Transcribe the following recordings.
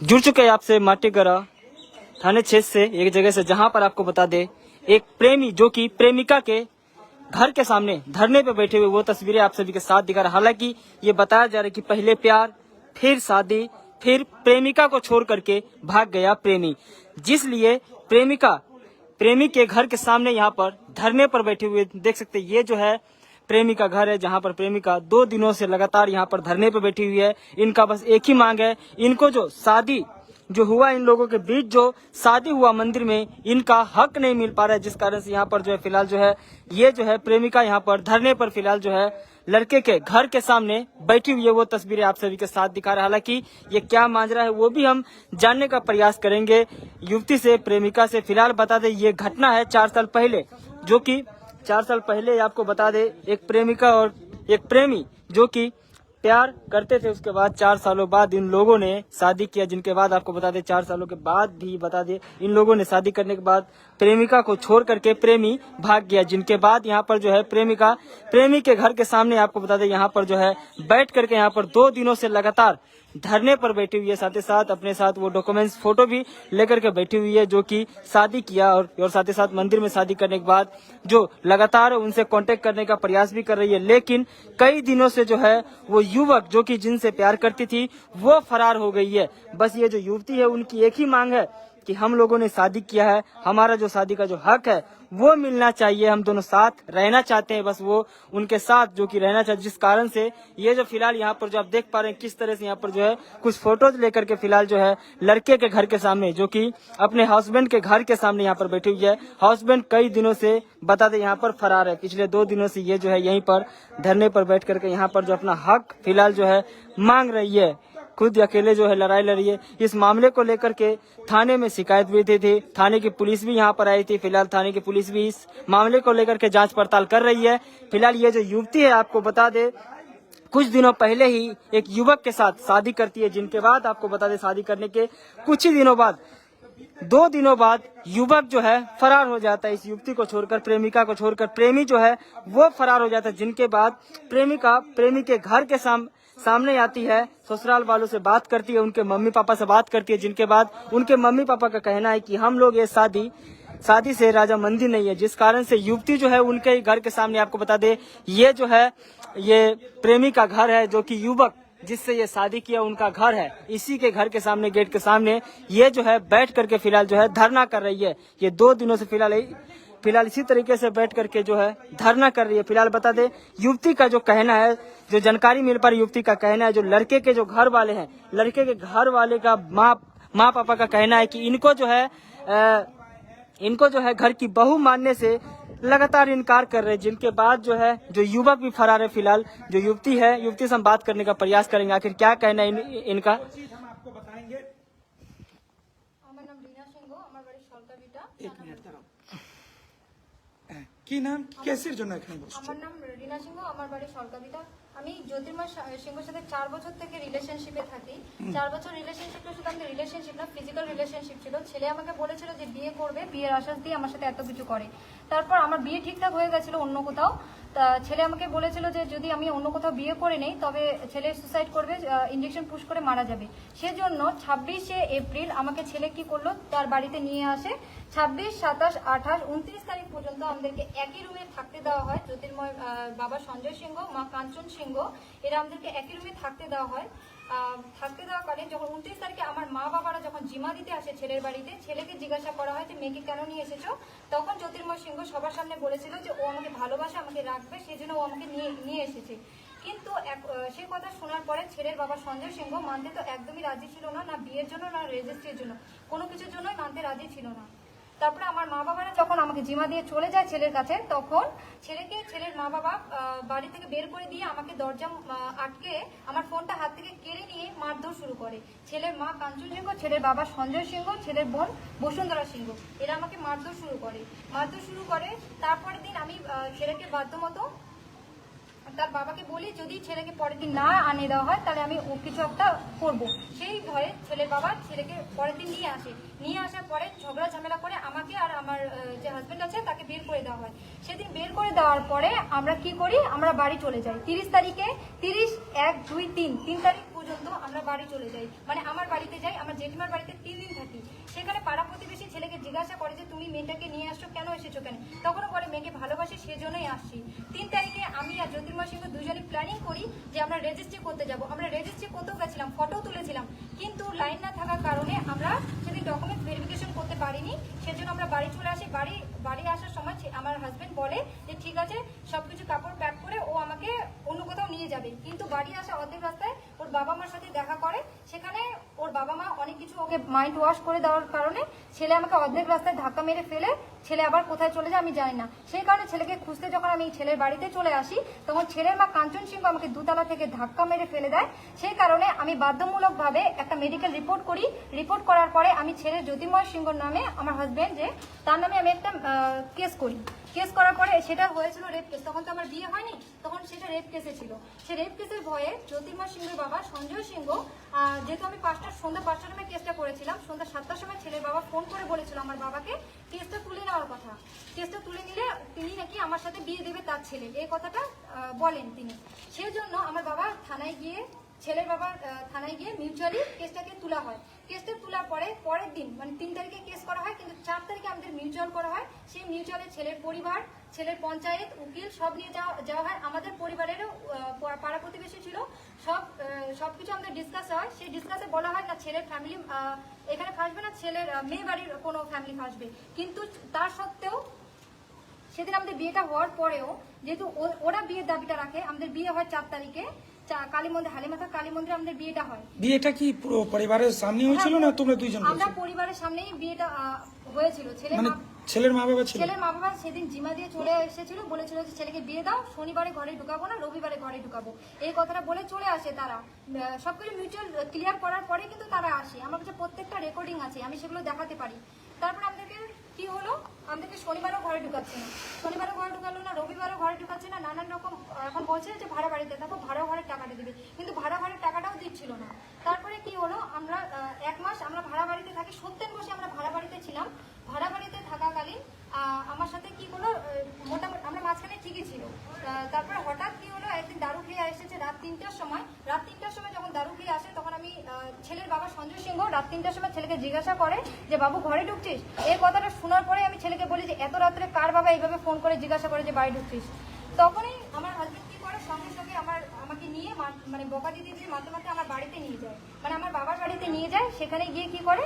जुड़ चुके हैं आपसे माटीगढ़ थाने क्षेत्र से एक जगह से, जहां पर आपको बता दे एक प्रेमी जो कि प्रेमिका के घर के सामने धरने पे बैठे हुए वो तस्वीरें आप सभी के साथ दिखा रहा। हालांकि ये बताया जा रहा है कि पहले प्यार, फिर शादी, फिर प्रेमिका को छोड़ करके भाग गया प्रेमी, जिसलिए प्रेमिका प्रेमी के घर के सामने यहाँ पर धरने पर बैठे हुए देख सकते हैं। ये जो है प्रेमी का घर है, जहाँ पर प्रेमिका 2 दिनों से लगातार यहाँ पर धरने पर बैठी हुई है। इनका बस एक ही मांग है, इनको जो शादी जो हुआ इन लोगों के बीच जो शादी हुआ मंदिर में, इनका हक नहीं मिल पा रहा है, जिस कारण से यहाँ पर जो है फिलहाल जो है ये जो है प्रेमिका यहाँ पर धरने पर फिलहाल जो है लड़के के घर के सामने बैठी हुई है। वो तस्वीरें आप सभी के साथ दिखा रहा है। हालांकि ये क्या मांजरा है वो भी हम जानने का प्रयास करेंगे युवती से, प्रेमिका से। फिलहाल बता दें ये घटना है 4 साल पहले, जो कि 4 साल पहले आपको बता दे एक प्रेमिका और एक प्रेमी जो कि प्यार करते थे, उसके बाद 4 सालों बाद इन लोगों ने शादी किया, जिनके बाद आपको बता दे 4 सालों के बाद भी बता दे इन लोगों ने शादी करने के बाद प्रेमिका को छोड़ करके प्रेमी भाग गया, जिनके बाद यहाँ पर जो है प्रेमिका प्रेमी के घर के सामने आपको बता दे यहाँ पर जो है बैठ करके यहाँ पर 2 दिनों से लगातार धरने पर बैठी हुई है। साथ ही साथ अपने साथ वो डॉक्यूमेंट्स फोटो भी लेकर के बैठी हुई है, जो कि शादी किया और साथ ही साथ मंदिर में शादी करने के बाद जो लगातार उनसे कांटेक्ट करने का प्रयास भी कर रही है। लेकिन कई दिनों से जो है वो युवक जो कि जिनसे प्यार करती थी वो फरार हो गई है। बस ये जो युवती है उनकी एक ही मांग है कि हम लोगों ने शादी किया है, हमारा जो शादी का जो हक है वो मिलना चाहिए, हम दोनों साथ रहना चाहते हैं, बस वो उनके साथ जो कि रहना चाहिए। जिस कारण से ये जो फिलहाल यहाँ पर जो आप देख पा रहे हैं किस तरह से यहाँ पर जो है कुछ फोटोज लेकर के फिलहाल जो है लड़के के घर के सामने, जो कि अपने हस्बैंड के घर के सामने यहाँ पर बैठी हुई है। हस्बैंड कई दिनों से बता दे यहाँ पर फरार है, पिछले 2 दिनों से ये जो है यहीं पर धरने पर बैठ करके यहाँ पर जो अपना हक फिलहाल जो है मांग रही है, खुद अकेले जो है लड़ाई लड़ रही है। इस मामले को लेकर के थाने में शिकायत भी दी थी, थाने की पुलिस भी यहाँ पर आई थी। फिलहाल थाने की पुलिस भी इस मामले को लेकर के जांच पड़ताल कर रही है। फिलहाल ये जो युवती है आपको बता दे कुछ दिनों पहले ही एक युवक के साथ शादी करती है, जिनके बाद आपको बता दे शादी करने के कुछ ही दिनों बाद 2 दिनों बाद युवक जो है फरार हो जाता है। इस युवती को छोड़कर, प्रेमिका को छोड़कर प्रेमी जो है वो फरार हो जाता है, जिनके बाद प्रेमिका प्रेमी के घर के सामने आती है, ससुराल वालों से बात करती है, उनके मम्मी पापा से बात करती है, जिनके बाद उनके मम्मी पापा का कहना है कि हम लोग ये शादी से राजा मंदी नहीं है, जिस कारण से युवती जो है उनके घर के सामने आपको बता दे ये जो है ये प्रेमी का घर है, जो कि युवक जिससे ये शादी किया उनका घर है। इसी के घर के सामने, गेट के सामने ये जो है बैठ करके फिलहाल जो है धरना कर रही है। ये 2 दिनों से फिलहाल इसी तरीके से बैठ करके जो है धरना कर रही है। फिलहाल बता दे युवती का जो कहना है, जो जानकारी मिल पा रही युवती का कहना है, जो लड़के के जो घर वाले हैं, लड़के के घर वाले का माँ पापा का कहना है कि इनको जो है घर की बहू मानने से लगातार इनकार कर रहे हैं, जिनके बाद जो है जो युवक भी फरार है। फिलहाल जो युवती है, युवती से हम बात करने का प्रयास करेंगे, आखिर क्या कहना है इनका। आपको बताएंगे। एक मिनट কি নাম কেসের জন্য এখানে বসছো? আমার নাম রিনা সিংহ, আমার বাড়ি সরকাবিটা। আমি জ্যোতির্ময় সিংহের সাথে 4 বছর থেকে রিলেশনশিপে থাকি। 4 বছর রিলেশনশিপটা শুধু আমাদের রিলেশনশিপ না, ফিজিক্যাল রিলেশনশিপ ছিল। ছেলে আমাকে বলেছিল যে বিয়ে করবে, বিয়ের আশ্বাস দিয়ে আমার সাথে এত কিছু করে। তারপর আমার বিয়ে ঠিকঠাক হয়ে গেছিল অন্য কোথাও। তা ছেলে আমাকে বলেছিল যে যদি আমি অন্য কোথাও বিয়ে করে নেই তবে ছেলে সুসাইড করবে, ইনজেকশন পুশ করে মারা যাবে। সেজন্য 26শে এপ্রিল আমাকে ছেলে কি করলো, তার বাড়িতে নিয়ে আসে। 26, 27, 28, 29 তারিখ পর্যন্ত আমাদেরকে একই রুমে থাকতে দেওয়া হয়। জ্যোতির্ময় বাবা সঞ্জয় সিংহ, মা কাঞ্চন সিংহ, এরা আমাদেরকে একই রুমে থাকতে দেওয়া হয়। থাকতে দেওয়া কালে যখন 29 তারিখে আমার মা বাবারা যখন জিমা দিতে আসে ছেলের বাড়িতে, ছেলেকে জিজ্ঞাসা করা হয় যে মেয়েকে কেন নিয়ে এসেছো, তখন জ্যোতির্ময় সিংহ সবার সামনে বলেছিল যে ও আমাকে ভালোবাসে, আমাকে রাখবে, সেজন্য ও আমাকে নিয়ে এসেছে। কিন্তু সেই কথা শোনার পরে ছেলের বাবা সঞ্জয় সিংহ মানতে তো একদমই রাজি ছিল না, না বিয়ের জন্য না রেজিস্ট্রির জন্য, কোনো কিছুর জন্যই মানতে রাজি ছিল না। তারপরে আমার মা বাবারা যখন আমাকে জিমা দিয়ে চলে যায় ছেলের কাছে, তখন ছেলের মা বাবা বাড়ি থেকে বের করে দিয়ে আমাকে দরজা আটকে আমার ফোনটা হাত থেকে কেড়ে নিয়ে মারধর শুরু করে। ছেলের মা কাঞ্চন সিংহ, ছেলের বাবা সঞ্জয় সিংহ, ছেলের বোন বসুন্ধরা সিংহ, এরা আমাকে মারধর শুরু করে। তারপরের দিন আমি ছেলেকে বাধ্যমতো তার বাবাকে বলি যদি ছেলেকে পরের দিন না আনে দেওয়া হয় তাহলে আমি কিছু একটা করবো। সেই ভয়ে ছেলের বাবা ছেলেকে পরের দিন নিয়ে আসার পরে ঝগড়া ঝামেলা করে আমাকে আর আমার যে হাজবেন্ড আছে তাকে বের করে দেওয়া হয়। সেদিন বের করে দেওয়ার পরে আমরা কি করি, আমরা বাড়ি চলে যাই। 30 তারিখে 30, 1, 2, 3 তারিখ পর্যন্ত আমরা বাড়ি চলে যাই, মানে আমার বাড়িতে যাই। আমার যে জেঠিমার বাড়িতে 3 দিন থাকি। সেখানে পাড়া প্রতিবেশী ছেলেকে জিজ্ঞাসা করে যে তুমি মেয়েটাকে নিয়ে আসছো, কেন এসেছো কেন? তখনও বলে মেয়েকে ভালোবাসি সেজন্যই আসছি। 3 তারিখে আমি আর জ্যোতির্ময় সিংহ দুজনে প্ল্যানিং করি যে আমরা রেজিস্ট্রি করতে যাব। আমরা রেজিস্ট্রি করতেও গেছিলাম, ফটো তুলেছিলাম, কিন্তু লাইন না থাকার কারণে আমরা সেদিন ডকুমেন্ট ভেরিফিকেশন করতে পারিনি। সেজন্য আমরা বাড়ি চলে আসি। বাড়ি আসার সময় আমার হাজবেন্ড বলে যে ঠিক আছে সবকিছু কাপড় প্যাক করে ও আমাকে অন্য কোথাও নিয়ে যাবে। কিন্তু বাড়ি আসা অর্ধেক রাস্তায় ওর বাবা মার সাথে দেখা করে। সেখানে ওর বাবা মা অনেক কিছু ওকে মাইন্ড ওয়াশ করে দেওয়ার কারণে ছেলে আমাকে অর্ধেক রাস্তায় ধাক্কা মেরে ফেলে ছেলে আবার কোথায় চলে যায় আমি জানি না। সেই কারণে ছেলেকে খুঁজতে যখন আমি ছেলের বাড়িতে চলে আসি তখন ছেলের মা কাঞ্চন সিংহ আমাকে 2 তলা থেকে ধাক্কা মেরে ফেলে দেয়। সেই কারণে আমি বাধ্যমূলকভাবে একটা মেডিকেল রিপোর্ট করি। রিপোর্ট করার পরে আমি ছেলে জ্যোতির্ময় সিংহর নামে, আমার হাজবেন্ড যে তার নামে আমি একটা কেস করি। কেস করার পরে সেটা হয়েছিল রেপ কেস। তখন তো আমার বিয়ে হয়নি, তখন সেটা রেপ কেসে ছিল। সে রেপ কেসের ভয়ে জ্যোতির্ময় সিংহের বাবা সঞ্জয় সিংহ, যেহেতু আমি সন্ধ্যা 5টার সময় কেসটা করেছিলাম, সন্ধ্যা 7টার সময় ছেলের বাবা ফোন করে বলেছিল আমার বাবাকে কেসটা তুলে নেওয়ার কথা। কেসটা তুলে নিলে তিনি নাকি আমার সাথে বিয়ে দেবে তার ছেলে, এই কথাটা বলেন তিনি। সেই জন্য আমার বাবা থানায় গিয়ে, ছেলের বাবার থানায় গিয়ে মিউচুয়ালি কেসটাকে তোলা হয়। কেসটা তোলার পরে পরের দিন মানে 3 তারিখে কেস করা হয়, কিন্তু 4 তারিখে আমাদের মিউচুয়াল করা হয়। সেই মিউচুয়ালে ছেলের পরিবার, ছেলের পঞ্চায়েত, উকিল সব নিয়ে যাওয়া হয়। আমাদের পরিবারেরও পাড়া প্রতিবেশী ছিল, সবকিছু আমাদের ডিসকাস হয়। সেই ডিসকাসে বলা হয় না ছেলের ফ্যামিলি এখানে ফাঁসবে না, ছেলের মেয়ে বাড়ির কোনো ফ্যামিলি ফাঁসবে। কিন্তু তার সত্ত্বেও সেদিন আমাদের বিয়েটা হওয়ার পরেও যেহেতু ওরা বিয়ের দাবিটা রাখে, আমাদের বিয়ে হয় 4 তারিখে কালী মন্দির, হালিমাথা কালী মন্দিরে আমাদের বিয়েটা হয়। বিয়েটা কি পুরো পরিবারের সামনে হয়েছিল না তোমরা দুইজন? আমরা পরিবারের সামনেই বিয়েটা হয়েছিল। ছেলের মা বাবা ছিল? ছেলের মা বাবা সেদিন জিমা দিয়ে চলে এসেছিল, বলেছিল যে ছেলেকে বিয়ে দাও, শনিবারে ঘরে ঢুকাবো না, রবিবারে ঘরে ঢুকাবো, এই কথাটা বলে চলে আসে তারা। সবকিছু মিউচুয়াল ক্লিয়ার করার পরে কিন্তু তারা আসে। আমার কাছে প্রত্যেকটা রেকর্ডিং আছে, আমি সেগুলো দেখাতে পারি। তারপর আমাদেরকে কি হলো, আমাদেরকে শনিবারও ঘরে ঢুকাচ্ছে না, শনিবারও ঘরে ঢুকালো না, রবিবারও ঘরে ঢুকাচ্ছে না, নানান রকম। এখন বলছে যে ভাড়া বাড়িতে থাকো, ভাড়া ঘরের টাকাটা দিবে, কিন্তু ভাড়া ঘরের টাকাটাও দিচ্ছিল না। তারপরে কি হলো, আমরা 1 মাস আমরা ভাড়া বাড়িতে থাকি, সত্যেন বসে আমরা ভাড়া বাড়িতে ছিলাম। ভাড়া বাড়িতে থাকাকালীন আমার সাথে কি হলো, মোটামুটি আমরা মাঝখানে ঠিকই ছিল। তারপরে হঠাৎ কি হলো, একদিন দারু খেয়ে এসেছে রাত 3টার সময়। রাত 3টার সময় যখন দারু খেয়ে আসে তখন আমি ছেলের বাবা সঞ্জয় সিংহ রাত 3টার সময় ছেলেকে জিজ্ঞাসা করে যে বাবু ঘরে ঢুকছিস? এই কথাটা শোনার পরে আমি ছেলেকে বলি যে এত রাত্রে কার বাবা এইভাবে ফোন করে জিজ্ঞাসা করে যে বাড়ি ঢুকছিস? তখনই আমার হাজবেন্ড কি করে, সঙ্গে সঙ্গে আমাকে নিয়ে মানে বকা দিদি দিয়ে মাঝে মাঝে আমার বাড়িতে নিয়ে যায়, মানে আমার বাবার বাড়িতে নিয়ে যায়। সেখানে গিয়ে কি করে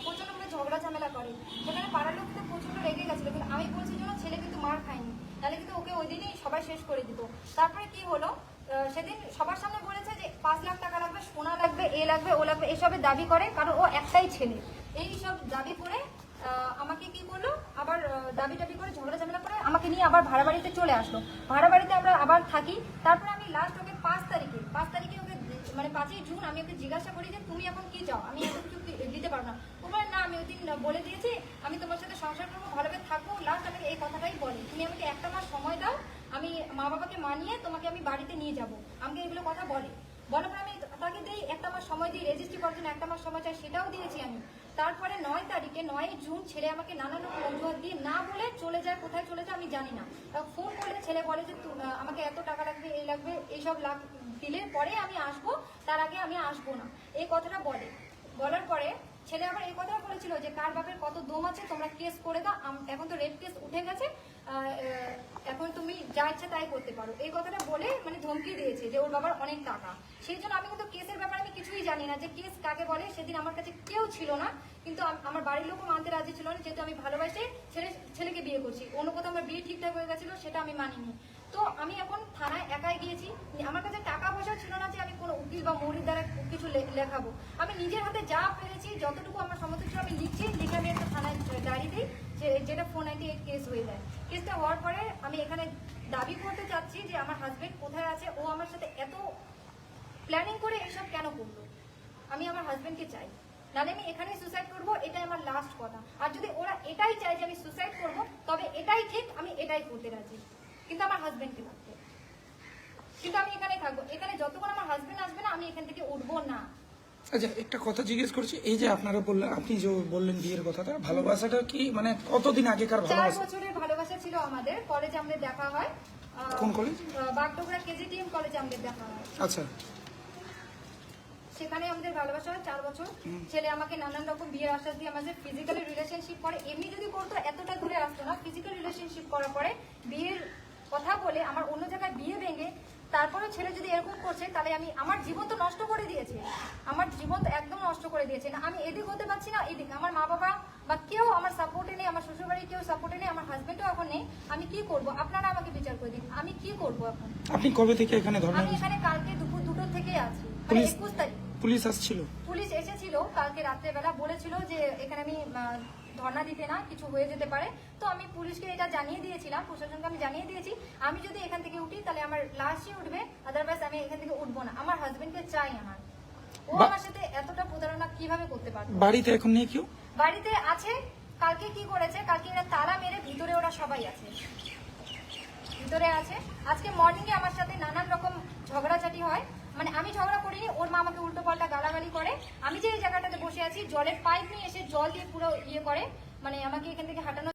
প্রচন্ড করে ঝগড়া ঝামেলা করে। সেখানে পাড়ার লোক তো প্রচন্ড রেগে গেছিল, কিন্তু আমি বলছি জন্য ছেলে কিন্তু মার খায়নি, তাহলে কিন্তু ওকে ওই দিনই সবাই শেষ করে দিত। তারপরে কি হলো, সেদিন সবার সামনে বলেছে যে 5 লাখ টাকা লাগবে, সোনা লাগবে, এ লাগবে, ও লাগবে, এসবের দাবি করে, কারণ ও একটাই ছেলে। এই সব দাবি করে আমাকে কি করলো, আবার দাবি করে ঝগড়া ঝামেলা করে আমাকে নিয়ে আবার ভাড়া বাড়িতে চলে আসলো। ভাড়া বাড়িতে আমরা আবার থাকি। তারপরে আমি লাস্ট ওকে 5 তারিখে ওকে মানে 5ই জুন আমি ওকে জিজ্ঞাসা করি যে তুমি এখন কি চাও, আমি এখন কিছু দিতে পারবো না। ও বলে না, আমি ওই দিন বলে দিয়েছি আমি তোমার সাথে সংসার করবো, ভালোভাবে থাকবো। লাস্ট আমাকে এই কথাটাই বলে, তুমি আমাকে 1টা মাস সময় দাও, আমি মা বাবাকে মানিয়ে তোমাকে আমি বাড়িতে নিয়ে যাব। আমাকে এগুলো কথা বলে। বলার পর আমি তাকে দিই 1টা মাস সময় দিই, রেজিস্ট্রি করার জন্য 1টা মাস সময় চাই, সেটাও দিয়েছি আমি। তারপরে 9 তারিখে 9ই জুন ছেলে আমাকে নানান রকম অজুহাত দিয়ে না বলে চলে যায়। কোথায় চলে যায় আমি জানি না। ফোন করলে ছেলে বলে যে আমাকে এত টাকা লাগবে, এই লাগবে, এইসব দিলে পরে আমি আসবো, তার আগে আমি আসবো না, এই কথাটা বলে। বলার পরে ছেলে আবার এই কথা বলেছিল যে কার বাপের কত দম আছে, তোমরা কেস করে দাও, এখন তো রেপ কেস উঠে গেছে, এখন তুমি যা ইচ্ছা তাই করতে পারো, এই কথাটা বলে মানে ধমকি দিয়েছে যে ওর বাবার অনেক টাকা। সেই জন্য আমি কিন্তু কেসের ব্যাপারে আমি কিছুই জানি না যে কেস কাকে বলে। সেদিন আমার কাছে কেউ ছিল না, কিন্তু আমার বাড়ির লোকও মানতে রাজি ছিল না, যেহেতু আমি ভালোবাসে ছেলেকে বিয়ে করছি। অন্য কোথাও আমার বিয়ে ঠিকঠাক হয়ে গেছিল, সেটা আমি মানিনি। তো আমি এখন থানায় একাই গিয়েছি। আমার কাছে টাকা পয়সা ছিল না যে আমি কোনো উকিল বা মৌরির দ্বারা কিছু লেখাবো। আমি নিজের হাতে যা পেরেছি, যতটুকু আমার সমর্থ ছিল আমি লিখছি, লিখে আমি একটা থানায় ডায়েরি দিই, যেটা ফোন আইডি কেস হয়ে যায়। কেসটা হওয়ার পরে আমি এখানে দাবি করতে চাচ্ছি যে আমার হাজবেন্ড কোথায় আছে, ও আমার সাথে এত প্ল্যানিং করে এসব কেন করলো। আমি আমার হাজবেন্ডকে চাই, নাহলে আমি এখানেই সুসাইড করবো, এটাই আমার লাস্ট কথা। আর যদি ওরা এটাই চায় যে আমি সুসাইড করবো, তবে এটাই ঠিক, আমি এটাই করতে রাজি, কিন্তু আমার হাজবেন্ডকে লাগবে। কিন্তু আমি এখানেই থাকবো, এখানে যতক্ষণ আমার হাজবেন্ড আসবে না আমি এখান থেকে উঠবো না। আচ্ছা, একটা কথা জিজ্ঞেস করছি, এই যে আপনারা বললেন, আপনি যে বললেন বিয়ের কথাটা, ভালোবাসাটা কি মানে কতদিন আগেকার 4 ভালোবাসা? বছরের ভালোবাসা ছিল আমাদের। কলেজে আমাদের দেখা হয়। কোন কলেজ? বাগডোগরা কেজিটিএম কলেজে আমাদের দেখা হয়। আচ্ছা, সেখানে আমাদের ভালোবাসা হয় 4 বছর। ছেলে আমাকে নানান রকম বিয়ের আশ্বাস দিয়ে আমাদের ফিজিক্যালি রিলেশনশিপ করে, এমনি যদি করতো এতটা দূরে আসতো না। ফিজিক্যাল রিলেশনশিপ করার পরে বিয়ের কথা বলে আমার অন্য জায়গায় বিয়ে ভেঙে তারপরে ছেলে যদি এরকম করছে, তাহলে আমি আমার জীবন তো নষ্ট করে দিয়েছে, আমার জীবন তো একদম নষ্ট করে দিয়েছে। না আমি এদিক হতে পারছি না এদিক, আমার মা বাবা বা কেউ আমার সাপোর্টে নেই, আমার শ্বশুরবাড়ির কেউ সাপোর্টে নেই, আমার হাজবেন্ডও এখন নেই। আমি কি করব? আপনারা আমাকে বিচার করে দিন, আমি কি করব এখন? আপনি কবে থেকে এখানে ধর্ণা আমি এখানে কালকে দুপুর 2টো থেকে আছি, মানে পুলিশ 21 তারিখ। পুলিশ আসছিল? পুলিশ এসেছিল কালকে রাত্রেবেলা, বলেছিল যে এখানে আমি ধর্ণা দিতে না, কিছু হয়ে যেতে পারে। তো আমি পুলিশকে এটা জানিয়ে দিয়েছিলাম, প্রশাসনকে আমি জানিয়ে দিয়েছি আমি যদি এখান থেকে উঠি তাহলে আমার লাশই উঠবে, আদারওয়াইজ আমি এখান থেকে উঠবো না। আমার হাজবেন্ডকে চাই আমার। ও আমার সাথে এতটা প্রতারণা কিভাবে করতে পারবে? বাড়িতে এখন নেই কেউ? বাড়িতে আছে। কালকে কি করেছে, কালকে এরা তালা মেরে ভিতরে ওরা সবাই আছে, ভিতরে আছে। আজকে মর্নিং এ আমার সাথে নানান রকম ঝগড়াঝাটি হয়, মানে আমি ঝগড়া করিনি, ওর মা আমাকে উল্টো পাল্টা গালাগালি করে। আমি যে এই জায়গাটাতে বসে আছি, জলের পাইপ নিয়ে এসে জল দিয়ে পুরো ইয়ে করে, মানে আমাকে এখান থেকে হাঁটানো